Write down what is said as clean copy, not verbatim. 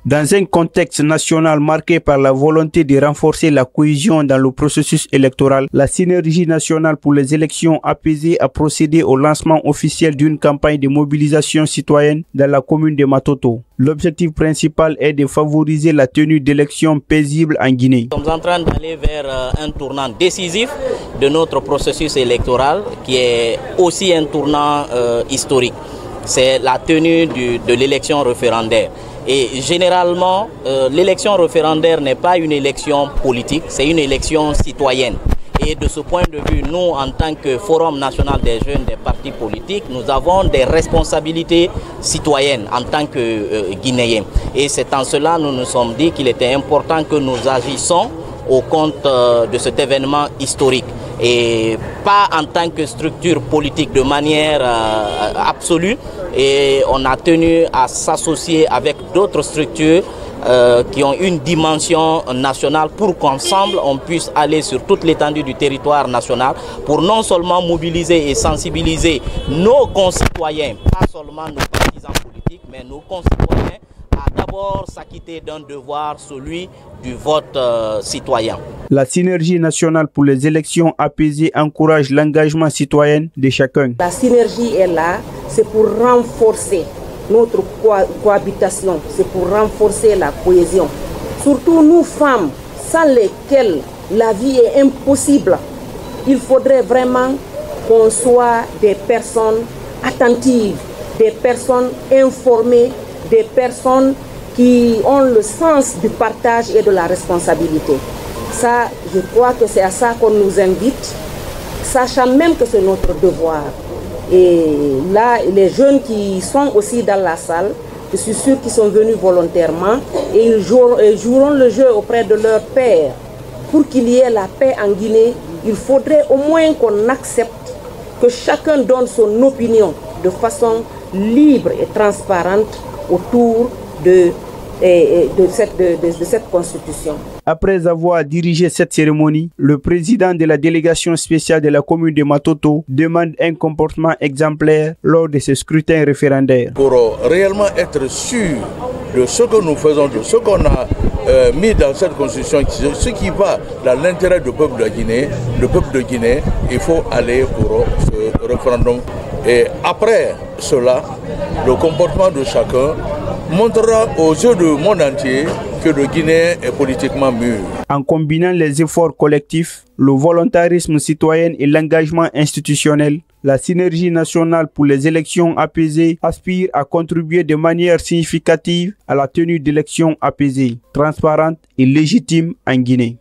Dans un contexte national marqué par la volonté de renforcer la cohésion dans le processus électoral, la Synergie nationale pour les élections apaisées a procédé au lancement officiel d'une campagne de mobilisation citoyenne dans la commune de Matoto. L'objectif principal est de favoriser la tenue d'élections paisibles en Guinée. Nous sommes en train d'aller vers un tournant décisif de notre processus électoral qui est aussi un tournant historique. C'est la tenue de l'élection référendaire. Et généralement, l'élection référendaire n'est pas une élection politique, c'est une élection citoyenne. Et de ce point de vue, nous, en tant que Forum national des jeunes des partis politiques, nous avons des responsabilités citoyennes en tant que Guinéens. Et c'est en cela que nous nous sommes dit qu'il était important que nous agissions au compte de cet événement historique. Et pas en tant que structure politique de manière absolue. Et on a tenu à s'associer avec d'autres structures qui ont une dimension nationale pour qu'ensemble on puisse aller sur toute l'étendue du territoire national pour non seulement mobiliser et sensibiliser nos concitoyens, pas seulement nos partisans politiques, mais nos concitoyens à d'abord s'acquitter d'un devoir, celui du vote citoyen. La Synergie nationale pour les élections apaisées encourage l'engagement citoyen de chacun. La synergie est là, c'est pour renforcer notre cohabitation, c'est pour renforcer la cohésion. Surtout nous femmes, sans lesquelles la vie est impossible. Il faudrait vraiment qu'on soit des personnes attentives, des personnes informées, des personnes qui ont le sens du partage et de la responsabilité. Ça, je crois que c'est à ça qu'on nous invite, sachant même que c'est notre devoir. Et là, les jeunes qui sont aussi dans la salle, je suis sûr qu'ils sont venus volontairement et ils joueront le jeu auprès de leur père. Pour qu'il y ait la paix en Guinée, il faudrait au moins qu'on accepte que chacun donne son opinion de façon libre et transparente autour de cette constitution. Après avoir dirigé cette cérémonie, le président de la délégation spéciale de la commune de Matoto demande un comportement exemplaire lors de ce scrutin référendaire. Pour réellement être sûr de ce que nous faisons, de ce qu'on a mis dans cette constitution, ce qui va dans l'intérêt du peuple de Guinée, il faut aller pour ce référendum. Et après cela, le comportement de chacun montrera aux yeux du monde entier que le Guinéen est politiquement mûr. En combinant les efforts collectifs, le volontarisme citoyen et l'engagement institutionnel, la Synergie nationale pour les élections apaisées aspire à contribuer de manière significative à la tenue d'élections apaisées, transparentes et légitimes en Guinée.